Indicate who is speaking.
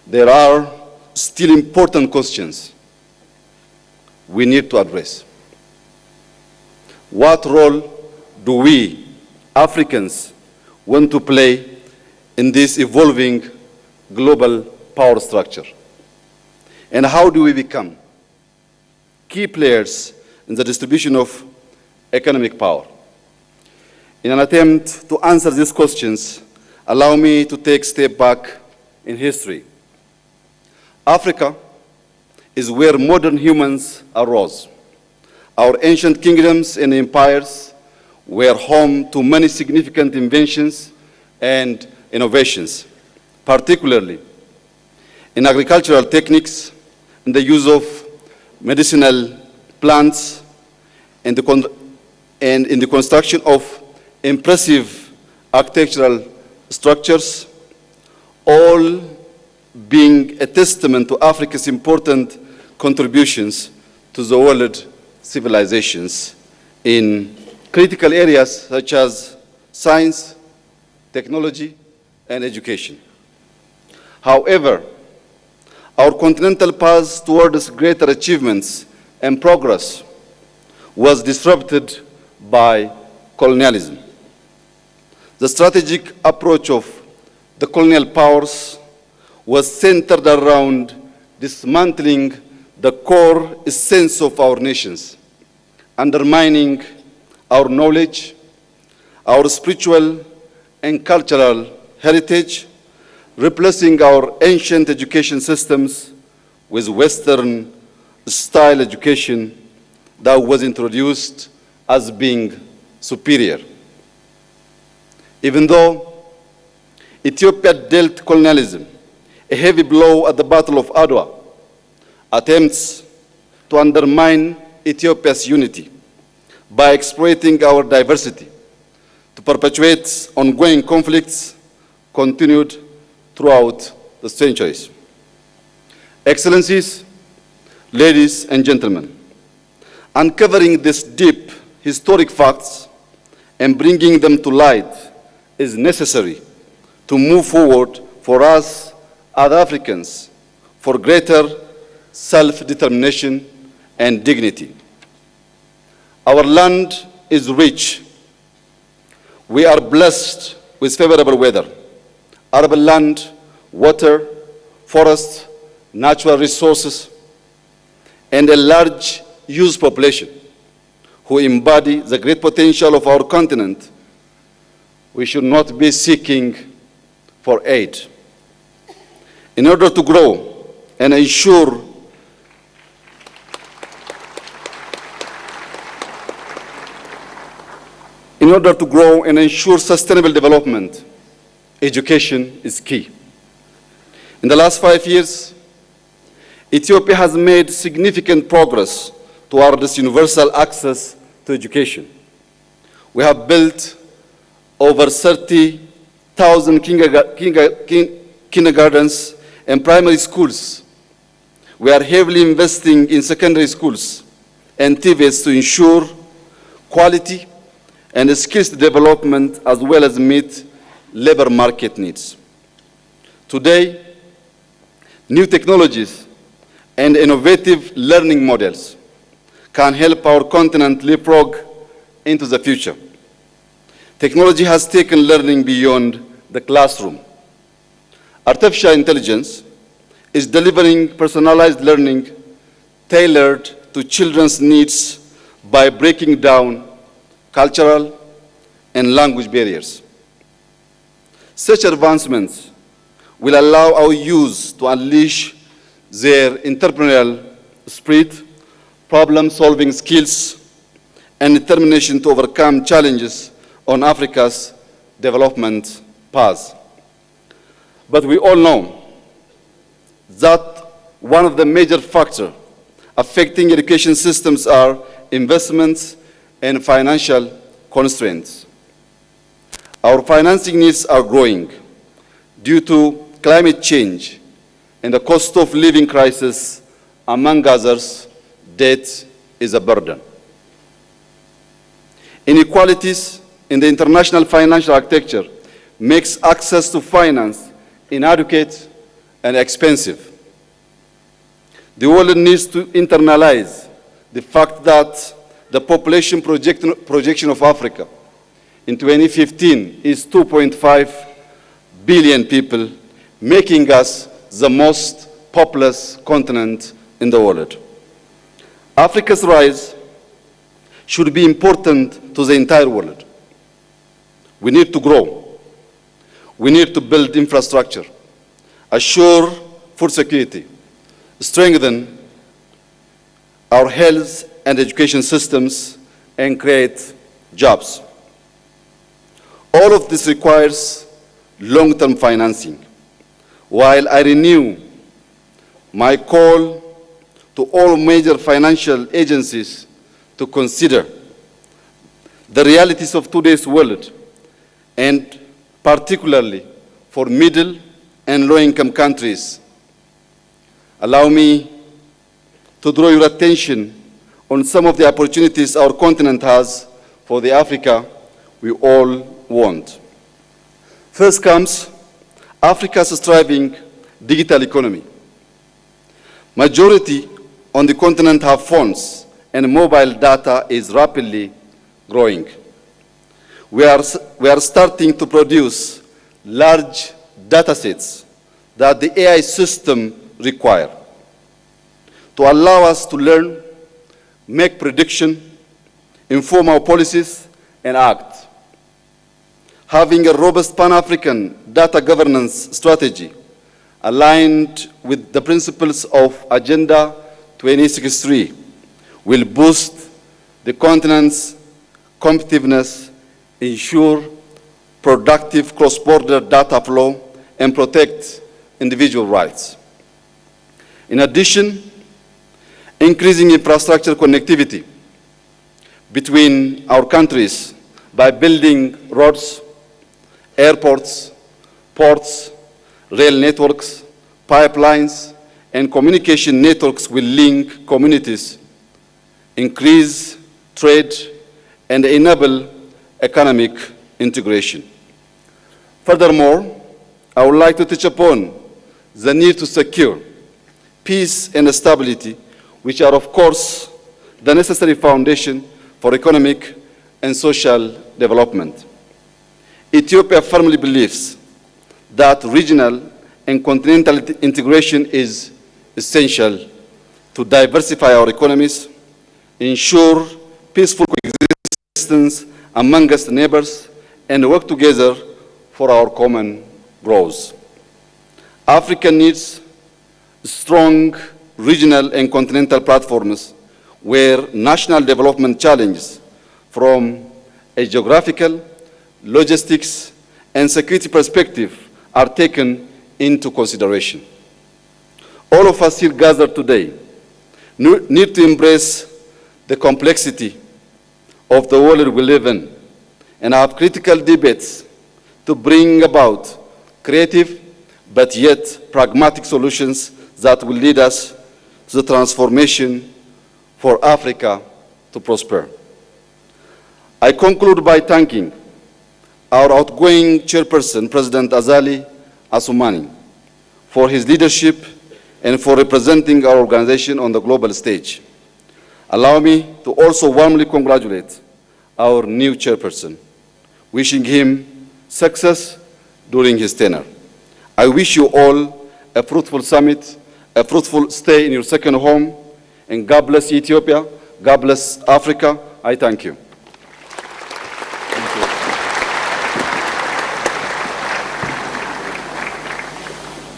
Speaker 1: there are still important questions we need to address. What role do we, Africans, want to play in this evolving global power structure? And how do we become key players in the distribution of economic power? In an attempt to answer these questions, allow me to take a step back in history. Africa is where modern humans arose. Our ancient kingdoms and empires were home to many significant inventions and innovations, particularly in agricultural techniques, in the use of medicinal plants, and in the construction of impressive architectural structures, all being a testament to Africa's important contributions to the world civilizations in critical areas such as science, technology, and education. However, our continental path towards greater achievements and progress was disrupted by colonialism. The strategic approach of the colonial powers was centered around dismantling the core essence of our nations, undermining our knowledge, our spiritual and cultural heritage, replacing our ancient education systems with Western-style education that was introduced as being superior. Even though Ethiopia dealt colonialism a heavy blow at the Battle of Adwa, attempts to undermine Ethiopia's unity by exploiting our diversity to perpetuate ongoing conflicts continued throughout the centuries. Excellencies, ladies and gentlemen, uncovering these deep historic facts and bringing them to light is necessary to move forward for us as Africans for greater self-determination and dignity. Our land is rich. We are blessed with favorable weather, arable land, water, forests, natural resources, and a large youth population who embody the great potential of our continent. We should not be seeking for aid. In order to grow and ensure sustainable development, education is key. In the last 5 years, Ethiopia has made significant progress towards universal access to education. We have built over 30,000 kindergartens and primary schools. We are heavily investing in secondary schools and TVETs to ensure quality and skills development as well as meet labor market needs. Today, new technologies and innovative learning models can help our continent leapfrog into the future. Technology has taken learning beyond the classroom. Artificial intelligence is delivering personalized learning tailored to children's needs by breaking down cultural and language barriers. Such advancements will allow our youth to unleash their entrepreneurial spirit, problem-solving skills, and determination to overcome challenges on Africa's development path. But we all know that one of the major factors affecting education systems are investments and financial constraints. Our financing needs are growing due to climate change and the cost of living crisis, among others. Debt is a burden. Inequalities in the international financial architecture makes access to finance inadequate and expensive. The world needs to internalize the fact that the population projection of Africa in 2015 is 2.5 billion people, making us the most populous continent in the world. Africa's rise should be important to the entire world. We need to grow. We need to build infrastructure, assure food security, strengthen our health and education systems, and create jobs. All of this requires long-term financing. While I renew my call to all major financial agencies to consider the realities of today's world, and particularly for middle and low-income countries, allow me to draw your attention on some of the opportunities our continent has for the Africa we all want. First comes Africa's thriving digital economy. Majority on the continent have phones, and mobile data is rapidly growing. We are starting to produce large data sets that the AI system require to allow us to learn, make prediction, inform our policies, and act. Having a robust Pan-African data governance strategy aligned with the principles of Agenda 2063 will boost the continent's competitiveness, ensure productive cross-border data flow, and protect individual rights. In addition, increasing infrastructure connectivity between our countries by building roads, airports, ports, rail networks, pipelines, and communication networks will link communities, increase trade, and enable economic integration. Furthermore, I would like to touch upon the need to secure peace and stability, which are, of course, the necessary foundation for economic and social development. Ethiopia firmly believes that regional and continental integration is essential to diversify our economies, ensure peaceful coexistence amongst neighbors, and work together for our common growth. Africa needs strong regional and continental platforms where national development challenges from a geographical, logistics, and security perspective are taken into consideration. All of us here gathered today need to embrace the complexity of the world we live in and have critical debates to bring about creative but yet pragmatic solutions that will lead us to the transformation for Africa to prosper. I conclude by thanking our outgoing chairperson, President Azali Assoumani, for his leadership and for representing our organization on the global stage. Allow me to also warmly congratulate our new chairperson, wishing him success during his tenure. I wish you all a fruitful summit, a fruitful stay in your second home, and God bless Ethiopia, God bless Africa. I thank you.